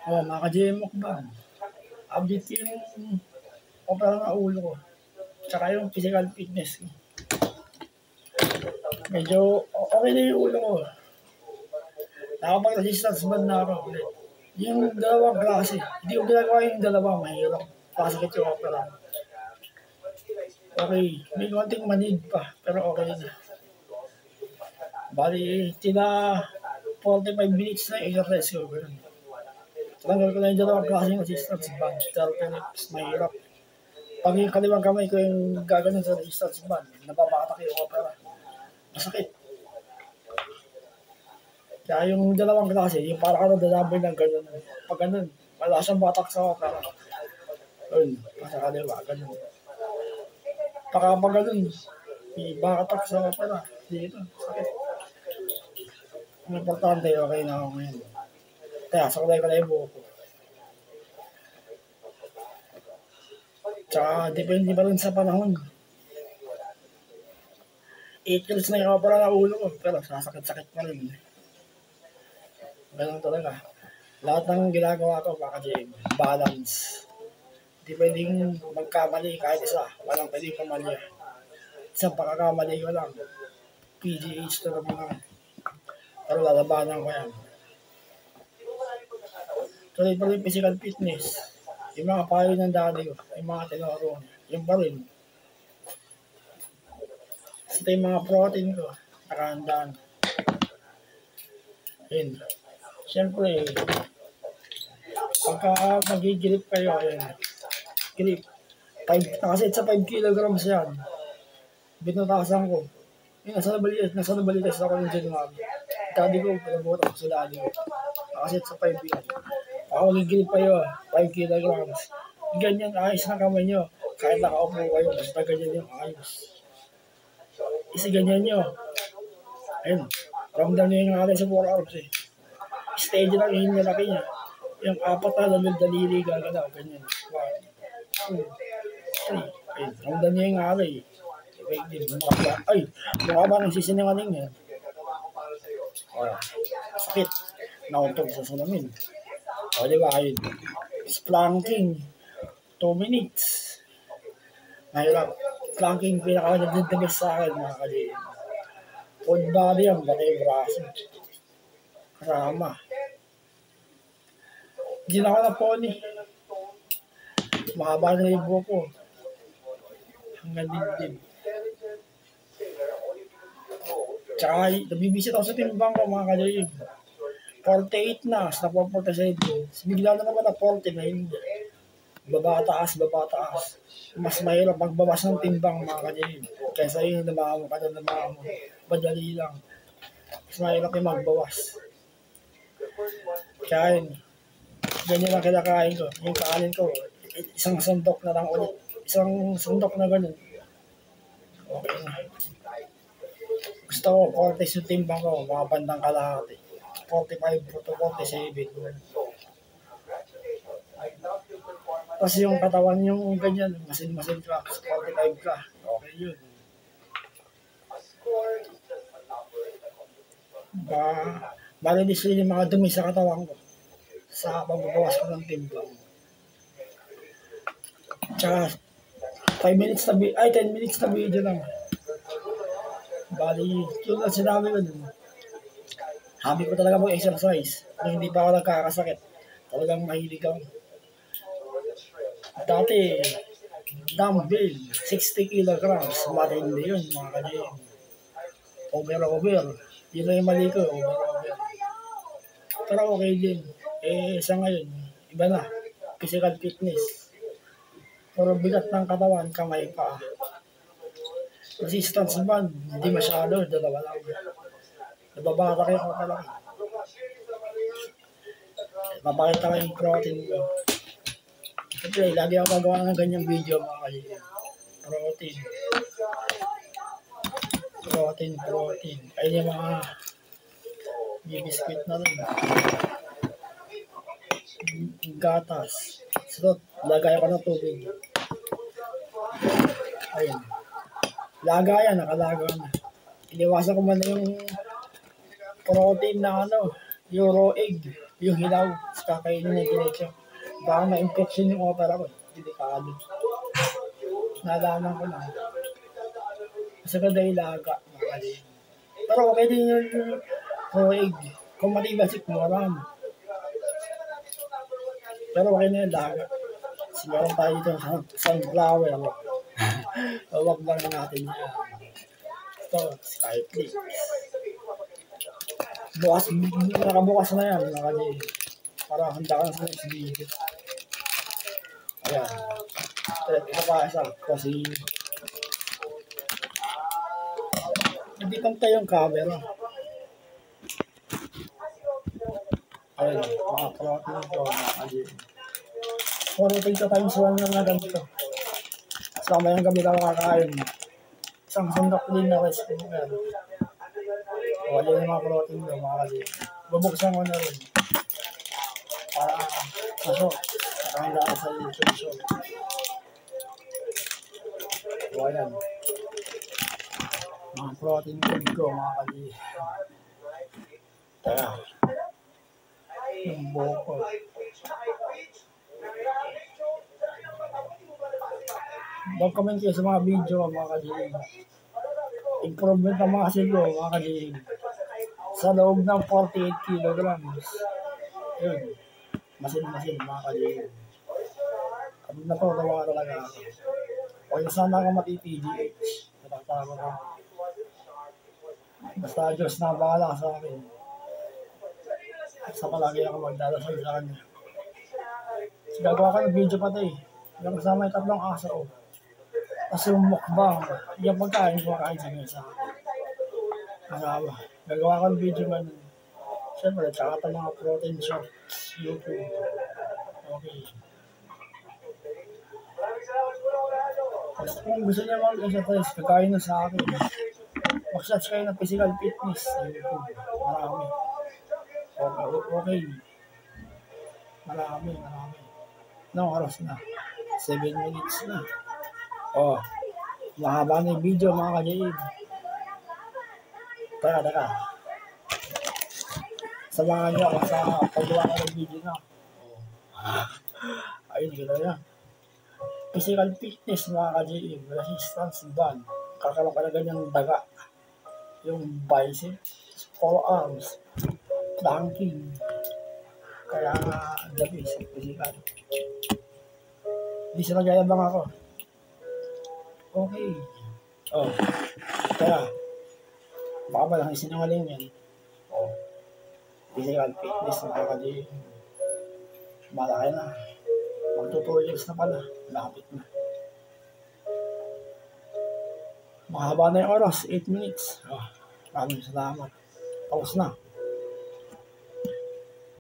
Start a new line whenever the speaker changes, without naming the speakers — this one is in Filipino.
Mga ka-GM mukbang. Update ko yung opera ng ulo ko. Tsaka yung physical fitness ko. Medyo okay na yung ulo ko. Nakapag-resistance band na ako ulit. Yung dalawang klase. Hindi ko ginagawa yung dalawa. Mahirap. Pasakit yung opera. Okay. May konting manid pa. Pero okay na. Bali, 45 minutes na exercise ko. Ganun. Tanggal ko na yung dalawang klase yung resistance band. Terpenics, mahirap. Pag yung kaliwang kamay ko yung gaganon sa resistance band, nababatak yung opera. Masakit. Kaya yung dalawang klase, yung para ka na dadabay ng gano'n. Pag gano'n, wala siyang batak sa opera. Ayun, nasa kaliwa, gano'n. Pag gano'n, may batak sa opera. Dito, sakit. Ang importante, okay na ako ngayon. Kaya, sakulay ko na yung buho ko. Tsaka, depende pa rin sa panahon. 8 years na yung opera na ulo ko, pero sasakit-sakit pa rin. Ganun talaga. Lahat ng ginagawa ko, maka-GM, balance. Hindi pwedeng magkamali kahit isa. Walang pwedeng kamali. Isang pagkakamali ko lang. PGH na naman. Pero lalabanan ko yan. Tuloy pa rin physical fitness. Yung mga payo ng daddy ko, yung mga tinuro, yung pa rin. Ito yung mga protein ko, nakahandaan. Yun. Siyempre, pagka magigilip kayo, yun. Grip. Nakaset sa 5 kilograms yan. Binutasan ko. Yun, nasa nabalitas ako ng January. Daddy ko, pinabutan ko sa daddy ko. Nakaset sa 5 yan. Ako magigilip kayo, 5 kilograms. Ganyan, ayos na kamay nyo. Kahit nakaupo kayo, basta ganyan yung ayos. Kasi ganyan nyo. Ayun, ramdam nyo yung akin sa 4 hours eh. Steady lang yung nilaki niya. Yung 4 na daliri gagalaw, ganyan. 1, 2, 3. Ayun, ramdam nyo yung akin eh. Ay, mukha ba nang sisinungaling yan? Sakit. Nauntog sa salamin. O, diba, ayun. Planking. 2 minutes. Mahirap. Planking, pinaka-nagdagdagas sa akin, mga kaliin. Full body yan, baka yung braso. Karama. Hindi na ako na pony. Mahaba na yung buho ko. Hanggang dibdib. Tsaka, nabibisit ako sa timbang ko, mga kaliin. 48 na, sa 47. Bigla na naman na 40 na hindi. Babataas. Mas mahirap magbabas ng timbang, mga kaliin. Kaysa yun, namamo ka na namamo. Madali lang. Mas mahirap yung magbawas. Kaya yun, ganyan lang kinakain ko. Yung kanin ko, isang sandok na lang ulit. Isang sandok na ganun. Okay na. Gusto ko, 40 yung timbang ko, mga bandang kalahati. 45 to 47. Tapos yung katawan yung ganyan, masin-masin ka, 45 ka. Okay yun. Malinis rin yung mga dumi sa katawan ko sa pagbabawas ko ng timbang. Tsaka 10 minutes na video lang. Bali, yun lang sinabi ko dun. Habi ko talaga mag-exercise. Nung hindi pa ako nagkakasakit. Talagang mahilig ako. Dati, dumbbell, 60 kilograms. Matindi yun, mga kanyang. Over. Yun lang yung mali ko, over. Pero okay din. Sa ngayon, iba na. Physical fitness. Pero bigat ng katawan, kamay pa. Resistance band, hindi masyado, dalawa lang. Nababata kayo ako talaga. Mapakita ko yung protein ko. Siyempre, lagi ako magawa ng ganyang video, mga kaibigan. Protein. Ayun yung mga biscuit na rin. Gatas. So, lagay ako ng tubig. Ayun. Nakalaga na. Iniwasan ko man yung protein na Euro egg. Yung hilaw, kakainin niya diretso. Baka ma-infection yung opera ko. Delikado. Nalaman ko na. Kasi kada ilaga. Pero okay din yung raw egg. Kung matibas ik, marami. Pero okay na yung laga. Sigurang tayo dito sa sunflower. Huwag lang natin yan. Ito, Skyflix. Nakabukas na yan. Para handa ka na sa next video. Ayan. Ito pa isa. Kasi hindi pantay yung camera. Ayan. Mga protein ko. Puro tigto times 1 lang na ganito. Sa kamayang gabi ako kakain. Isang sandok din na rice cooker. O, ayan yung mga protein ko, mga kasi. Bubuksan ko na rin. Para masok. Para handa sa YouTube show. O, ayan. Mga protein food ko, mga kasi. Kaya. Yung buko. Mag-comment kayo sa mga video, mga kadilig. Improvement ng mga asin ko, mga kadilig. Sa loob ng 48 kilograms. Yun. Masin-masin, mga kadilig. Kapag natutawa talaga ako. Huwag na sana ako mati-PGH. Natatawa ko. Basta Diyos na bahala sa akin. Basta palagi ako magdadasal sa kanya. Kasi gagawa ka ng video pati eh. Yung kasama yung 3 aso ko. Kasi yung mukbang, yung pagkain ko makain sa mesa. Kasama. Gagawa ka ng video man. Siyempre, tsaka ito mga protein shots. YouTube. Okay. Kung gusto niya mag-exercise, kagaya na sa akin. Mag-search kayo ng physical fitness sa YouTube. Marami. Okay. Marami. Anong oras na? 7 minutes na. Oh, mahaba na yung video mga kadilig. Teka. Samahan niyo ako sa paggawa ko ng video na. Ayun, gano'n yan. Physical fitness mga kadilig. Resistance band. Kakaroon ka na ganyang daga. Yung biceps, forearms, planking. Kaya the best, physical. Hindi sila gayabang ako. Okay. Oh. Kaya, baka ba lang isinungaling yan? Oh. Physical fitness mga kadilig. Malaki na. Mag-2 years na pala. Lapit na. Mahaba na yung oras. 8 minutes. Oh. Maraming salamat. Tapos na.